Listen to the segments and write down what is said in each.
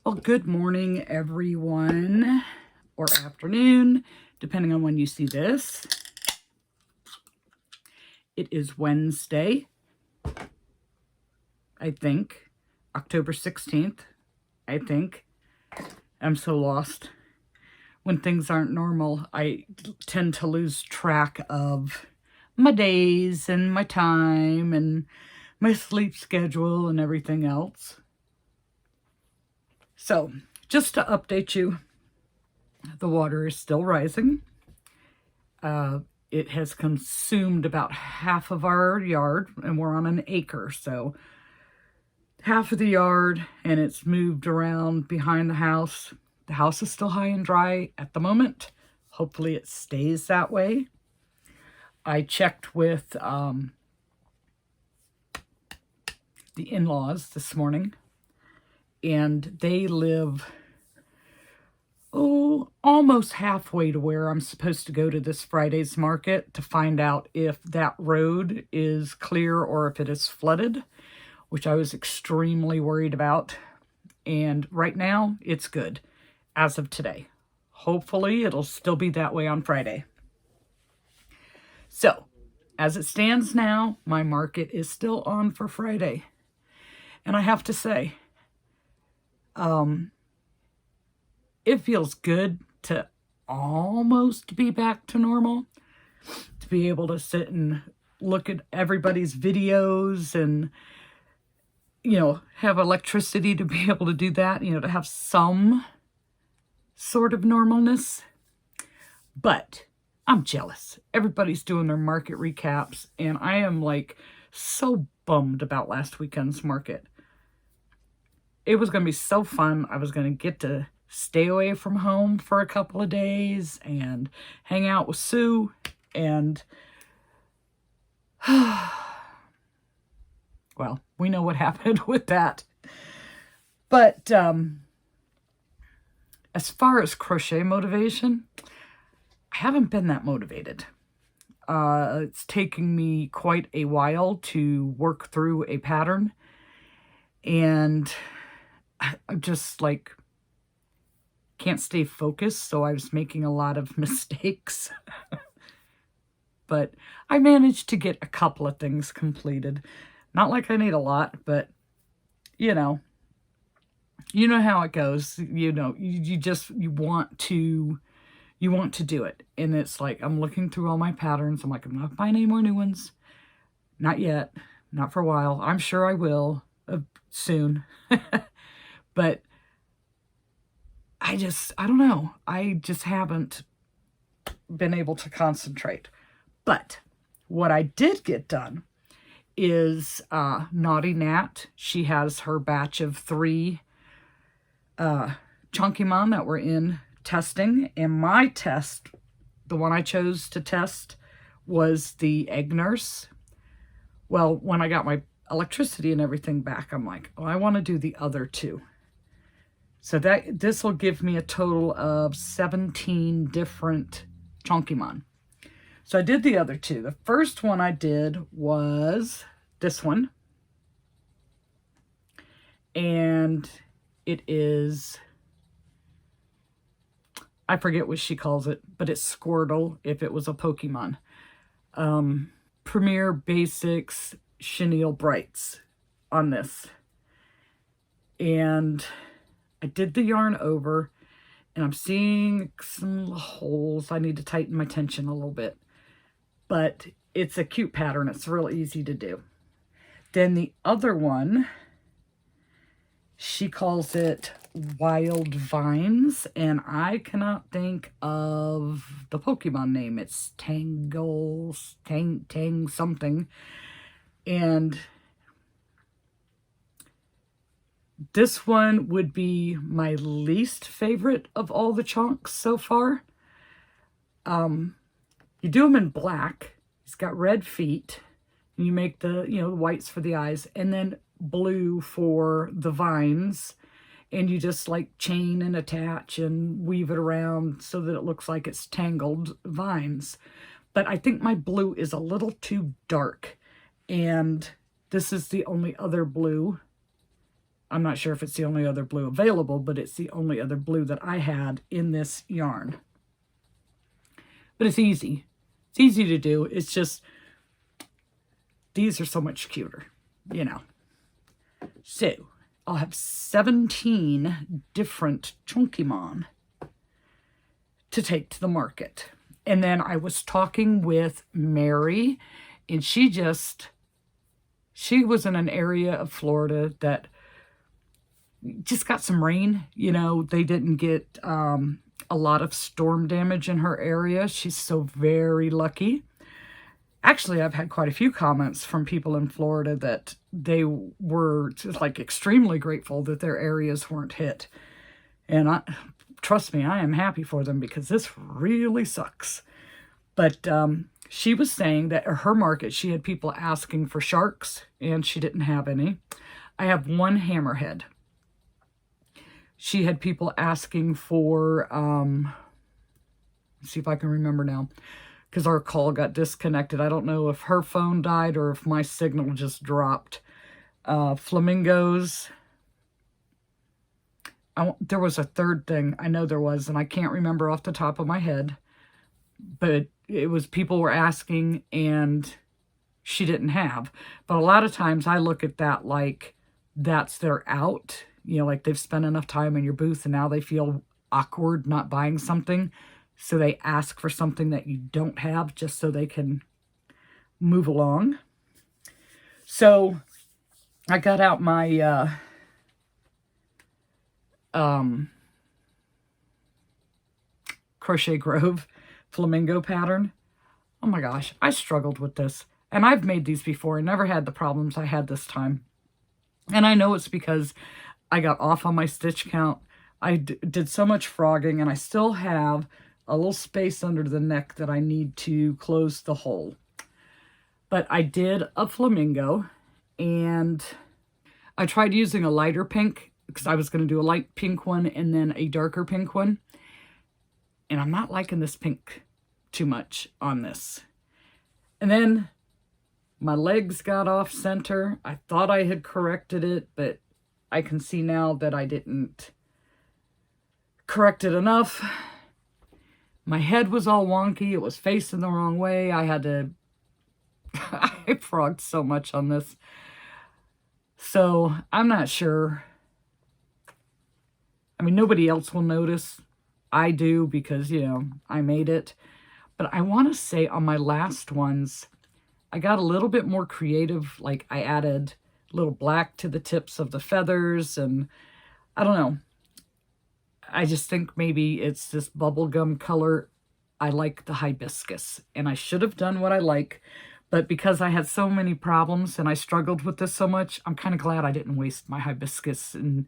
Well, good morning, everyone, or afternoon, depending on when you see this. It is Wednesday, I think, October 16th, I think. I'm so lost. When things aren't normal, I tend to lose track of my days and my time and my sleep schedule and everything else. So, just to update you, the water is still rising. It has consumed about half of our yard, and we're on an acre, so half of the yard, and it's moved around behind the house. The house is still high and dry at the moment. Hopefully it stays that way. I checked with the in-laws this morning, and they live almost halfway to where I'm supposed to go to this Friday's market to find out if that road is clear or if it is flooded, which I was extremely worried about. And right now, it's good as of today. Hopefully, it'll still be that way on Friday. So, as it stands now, my market is still on for Friday. And I have to say, it feels good to almost be back to normal, to be able to sit and look at everybody's videos and, have electricity to be able to do that, to have some sort of normalness. But I'm jealous. Everybody's doing their market recaps, and I am like so bummed about last weekend's market. It was going to be so fun. I was going to get to stay away from home for a couple of days and hang out with Sue, and well, we know what happened with that. But as far as crochet motivation, I haven't been that motivated. It's taking me quite a while to work through a pattern, and I'm just like can't stay focused, so I was making a lot of mistakes. But I managed to get a couple of things completed. Not like I need a lot, but you know how it goes. You want to do it. And it's like I'm looking through all my patterns. I'm like, I'm not buying any more new ones. Not yet. Not for a while. I'm sure I will soon. But I don't know. I just haven't been able to concentrate. But what I did get done is Naughty Nat. She has her batch of 3 Chunky Mom that were in testing. And my test, the one I chose to test, was the Egg Nurse. Well, when I got my electricity and everything back, I'm like, oh, I want to do the other 2. So this will give me a total of 17 different Chunkymon. So I did the other 2. The first one I did was this one. And it is, I forget what she calls it, but it's Squirtle if it was a Pokemon. Premier Basics Chenille Brights on this. And I did the yarn over, and I'm seeing some holes. I need to tighten my tension a little bit. But it's a cute pattern. It's real easy to do. Then the other one, she calls it Wild Vines, and I cannot think of the Pokemon name. It's Tang something. And this one would be my least favorite of all the chunks so far. You do them in black. It's got red feet. You make the, the whites for the eyes, and then blue for the vines. And you just like chain and attach and weave it around so that it looks like it's tangled vines. But I think my blue is a little too dark. And this is the only other blue I'm not sure if it's the only other blue available, but it's the only other blue that I had in this yarn. But it's easy. It's easy to do. It's just, these are so much cuter, you know. So, I'll have 17 different Chunkymon to take to the market. And then I was talking with Mary, and she was in an area of Florida that just got some rain. You know, they didn't get a lot of storm damage in her area. She's so very lucky. Actually, I've had quite a few comments from people in Florida that they were just like extremely grateful that their areas weren't hit. And trust me, I am happy for them because this really sucks. But she was saying that at her market, she had people asking for sharks, and she didn't have any. I have one hammerhead. She had people asking for, let's see if I can remember now, because our call got disconnected. I don't know if her phone died or if my signal just dropped. Flamingos. There was a third thing. I know there was, and I can't remember off the top of my head. But it was people were asking, and she didn't have. But a lot of times I look at that like that's their out. You know, like they've spent enough time in your booth, and now they feel awkward not buying something. So they ask for something that you don't have just so they can move along. So I got out my Crochet Grove flamingo pattern. Oh my gosh, I struggled with this. And I've made these before and never had the problems I had this time. And I know it's because I got off on my stitch count. I did so much frogging, and I still have a little space under the neck that I need to close the hole. But I did a flamingo, and I tried using a lighter pink because I was going to do a light pink one and then a darker pink one. And I'm not liking this pink too much on this. And then my legs got off center. I thought I had corrected it, but I can see now that I didn't correct it enough. My head was all wonky. It was facing the wrong way. I had to... I frogged so much on this. So I'm not sure. I mean, nobody else will notice. I do because, you know, I made it. But I want to say on my last ones, I got a little bit more creative. Like I added a little black to the tips of the feathers, and I don't know. I just think maybe it's this bubblegum color. I like the hibiscus, and I should have done what I like. But because I had so many problems and I struggled with this so much, I'm kind of glad I didn't waste my hibiscus in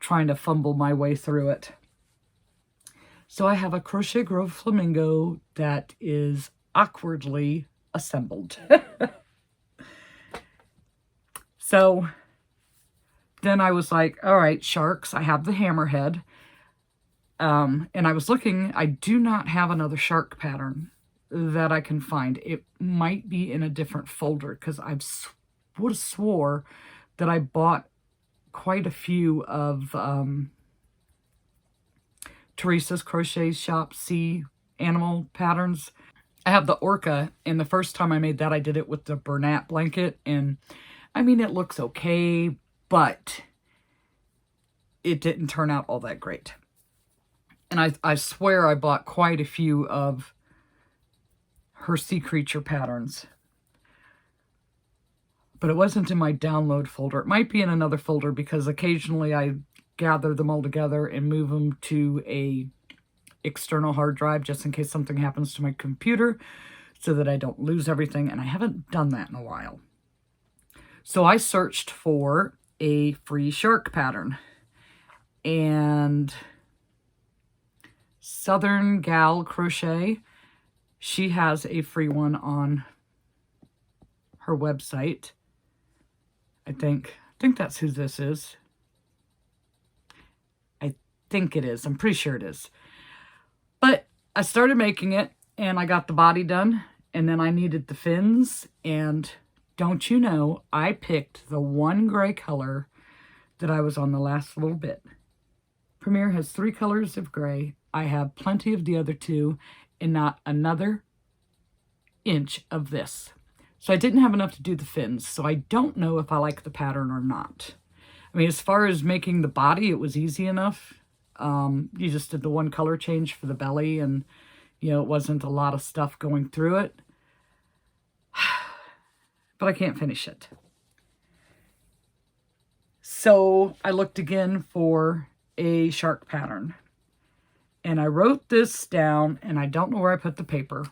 trying to fumble my way through it. So I have a Crochet Grove flamingo that is awkwardly assembled. So then I was like, all right, sharks, I have the hammerhead. And I was looking, I do not have another shark pattern that I can find. It might be in a different folder because I would have swore that I bought quite a few of Teresa's Crochet Shop Sea animal patterns. I have the orca, and the first time I made that, I did it with the Bernat blanket, and I mean, it looks okay, but it didn't turn out all that great. And I swear I bought quite a few of her sea creature patterns. But it wasn't in my download folder. It might be in another folder because occasionally I gather them all together and move them to a external hard drive just in case something happens to my computer so that I don't lose everything. And I haven't done that in a while. So I searched for a free shark pattern. And Southern Gal Crochet, she has a free one on her website. I think that's who this is. I think it is. I'm pretty sure it is. But I started making it, and I got the body done, and then I needed the fins, and don't you know, I picked the one gray color that I was on the last little bit. Premier has 3 colors of gray. I have plenty of the other 2 and not another inch of this. So I didn't have enough to do the fins, so I don't know if I like the pattern or not. I mean, as far as making the body, it was easy enough. You just did the one color change for the belly, and, you know, it wasn't a lot of stuff going through it. But I can't finish it. So I looked again for a shark pattern. And I wrote this down, and I don't know where I put the paper.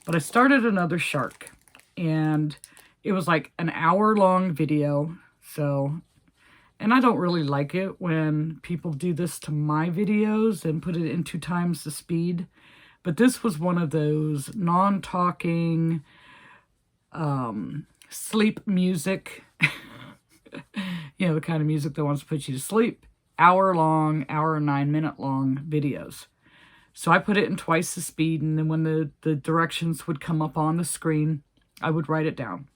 But I started another shark. And it was like an hour-long video. So, and I don't really like it when people do this to my videos and put it in 2 times the speed. But this was one of those non-talking sleep music. You know, the kind of music that wants to put you to sleep. Hour-long, hour and 9-minute-long videos. So I put it in twice the speed, and then when the directions would come up on the screen, I would write it down.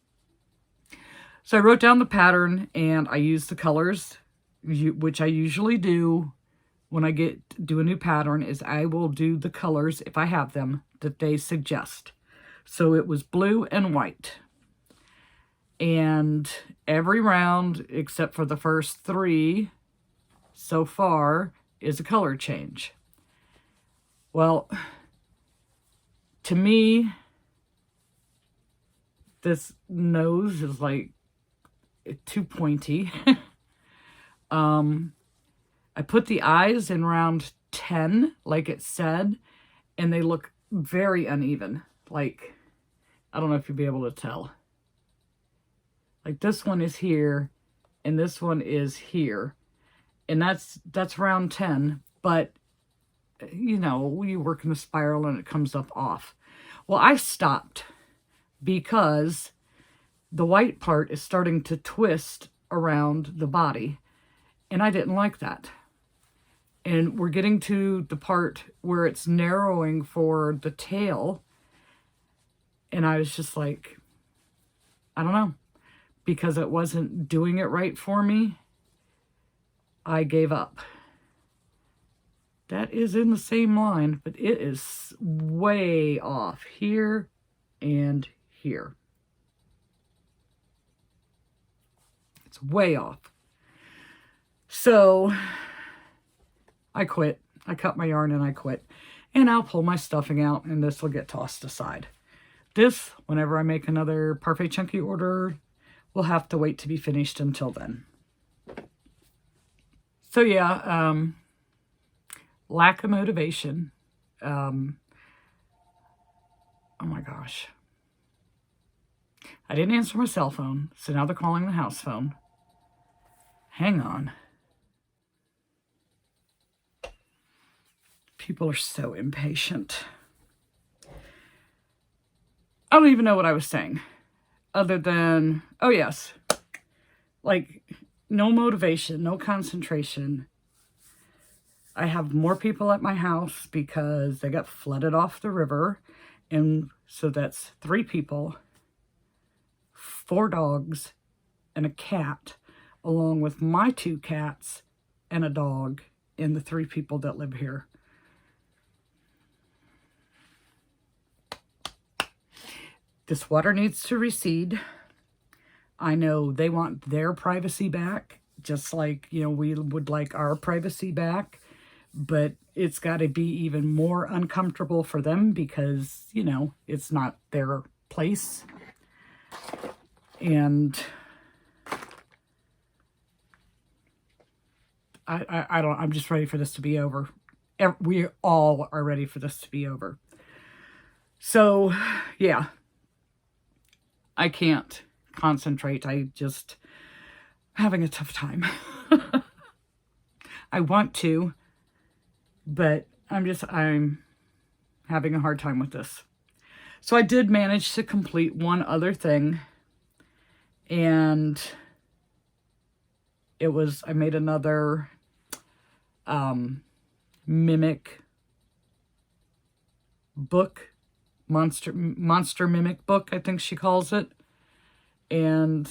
So I wrote down the pattern, and I used the colors, which I usually do when I do a new pattern, is I will do the colors, if I have them, that they suggest. So it was blue and white. And every round, except for the first 3 so far, is a color change. Well, to me, this nose is like too pointy. I put the eyes in round 10, like it said, and they look very uneven. Like, I don't know if you'll be able to tell. Like, this one is here, and this one is here. And that's round 10, but, you know, you work in the spiral and it comes up off. Well, I stopped because the white part is starting to twist around the body, and I didn't like that. And we're getting to the part where it's narrowing for the tail, and I was just like, I don't know, because it wasn't doing it right for me, I gave up. That is in the same line, but it is way off here and here. It's way off. So I quit. I cut my yarn and I quit. And I'll pull my stuffing out, and this will get tossed aside. This, whenever I make another Parfait Chunky order, will have to wait to be finished until then. So yeah, lack of motivation. Oh my gosh. I didn't answer my cell phone, so now they're calling the house phone. Hang on. People are so impatient. I don't even know what I was saying. Other than, oh yes, like no motivation, no concentration. I have more people at my house because they got flooded off the river. And so that's 3 people, 4 dogs, and a cat, along with my 2 cats and a dog, and the 3 people that live here. This water needs to recede. I know they want their privacy back, just like, you know, we would like our privacy back. But it's got to be even more uncomfortable for them because, you know, it's not their place. And I'm just ready for this to be over. We all are ready for this to be over. So, yeah. I can't concentrate. I'm having a tough time. I want to, but I'm having a hard time with this. So I did manage to complete one other thing, and it was, I made another mimic book, monster mimic book, I think she calls it. And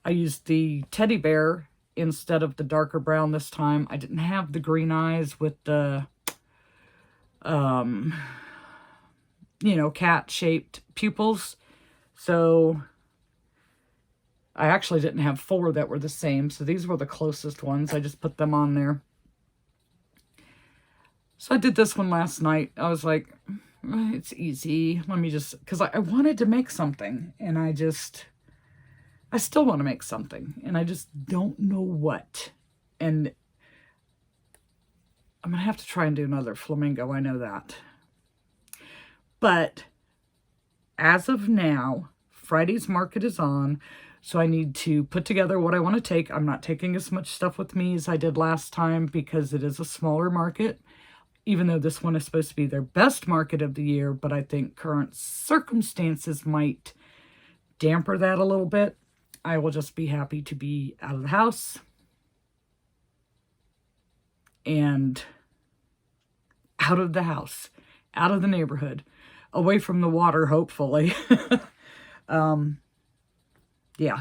I used the teddy bear instead of the darker brown this time. I didn't have the green eyes with the, you know, cat-shaped pupils. So I actually didn't have 4 that were the same. So these were the closest ones. I just put them on there. So I did this one last night. I was like, it's easy. Let me just, because I wanted to make something. And I still want to make something. And I just don't know what. And I'm going to have to try and do another flamingo. I know that. But as of now, Friday's market is on. So I need to put together what I want to take. I'm not taking as much stuff with me as I did last time because it is a smaller market. Even though this one is supposed to be their best market of the year, but I think current circumstances might damper that a little bit. I will just be happy to be out of the house and out of the house, out of the neighborhood, away from the water, hopefully. Yeah.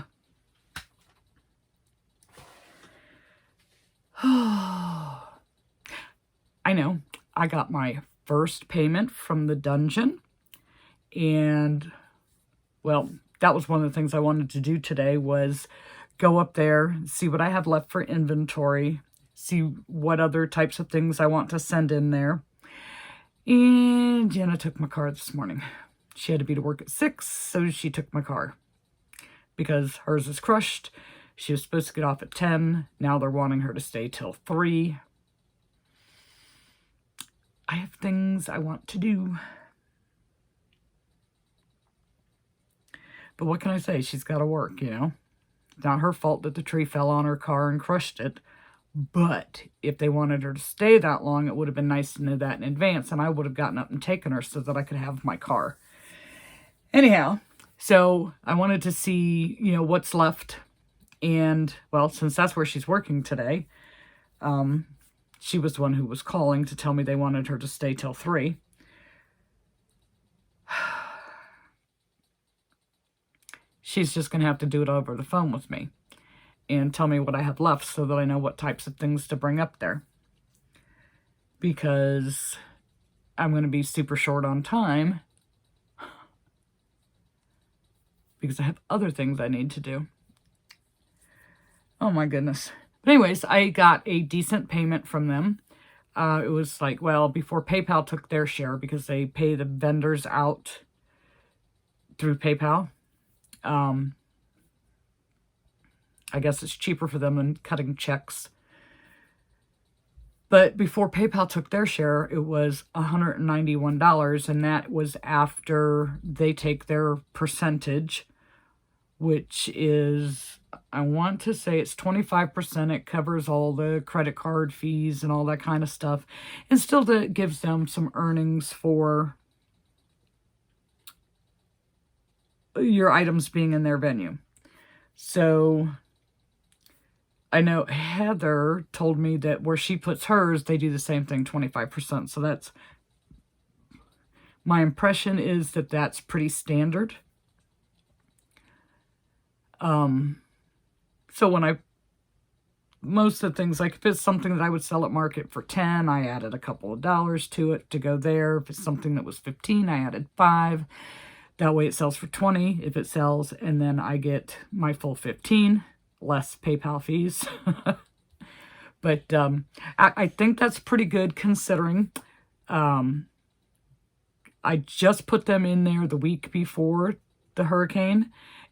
I know. I got my first payment from the dungeon, and well, that was one of the things I wanted to do today, was go up there, see what I have left for inventory, see what other types of things I want to send in there. And Jenna took my car this morning. She had to be to work at 6, so she took my car because hers is crushed. She was supposed to get off at 10. Now they're wanting her to stay till 3. I have things I want to do. But what can I say? She's got to work, you know. It's not her fault that the tree fell on her car and crushed it. But if they wanted her to stay that long, it would have been nice to know that in advance. And I would have gotten up and taken her so that I could have my car. Anyhow, so I wanted to see, you know, what's left. And, well, since that's where she's working today, she was the one who was calling to tell me they wanted her to stay till 3. She's just going to have to do it over the phone with me and tell me what I have left so that I know what types of things to bring up there. Because I'm going to be super short on time because I have other things I need to do. Oh my goodness. But anyways, I got a decent payment from them. It was like, well, before PayPal took their share, because they pay the vendors out through PayPal. I guess it's cheaper for them than cutting checks. But before PayPal took their share, it was $191, and that was after they take their percentage, which is, I want to say it's 25%. It covers all the credit card fees and all that kind of stuff. And still gives them some earnings for your items being in their venue. So I know Heather told me that where she puts hers, they do the same thing, 25%. So that's, my impression is that that's pretty standard. So when most of the things, like if it's something that I would sell at market for 10, I added a couple of dollars to it to go there. If it's something that was 15, I added 5. That way it sells for 20 if it sells, and then I get my full 15, less PayPal fees. But I think that's pretty good considering I just put them in there the week before the hurricane,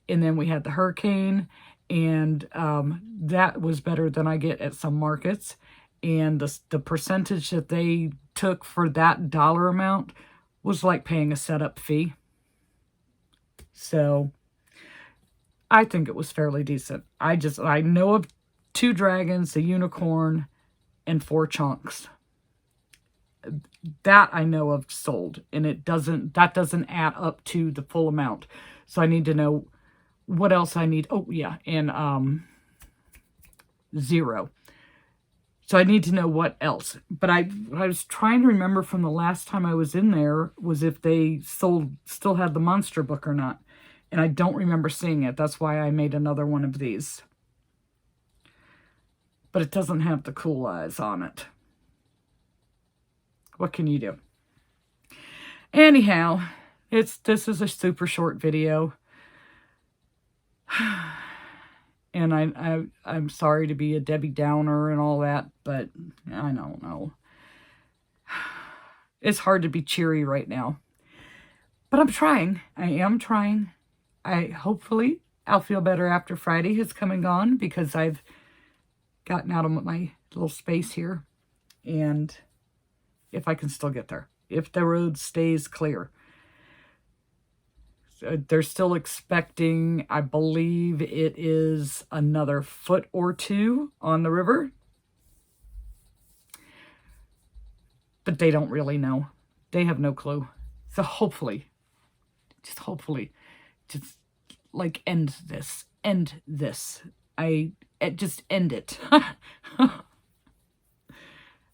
and then we had the hurricane, and that was better than I get at some markets. And the percentage that they took for that dollar amount was like paying a setup fee. So I think it was fairly decent. I know of 2 dragons, a unicorn, and 4 chunks. That I know of sold, and that doesn't add up to the full amount. So I need to know what else I need. Oh yeah, and 0. So I need to know what else. But I was trying to remember from the last time I was in there was if they still had the monster book or not. And I don't remember seeing it. That's why I made another one of these. But it doesn't have the cool eyes on it. What can you do? Anyhow, this is a super short video. And I'm sorry to be a Debbie Downer and all that, but I don't know. It's hard to be cheery right now. But I'm trying. I am trying. Hopefully I'll feel better after Friday has come and gone, because I've gotten out of my little space here. And if I can still get there, if the road stays clear. They're still expecting, I believe it is another foot or two on the river. But they don't really know. They have no clue. So hopefully, just like end this. Just end it. I'm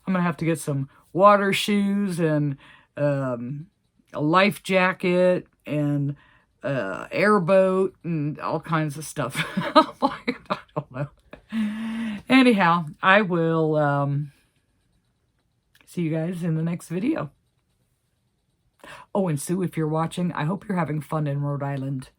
gonna have to get some water shoes and a life jacket and airboat and all kinds of stuff. I don't know. Anyhow, I will see you guys in the next video. Oh, and Sue, if you're watching, I hope you're having fun in Rhode Island.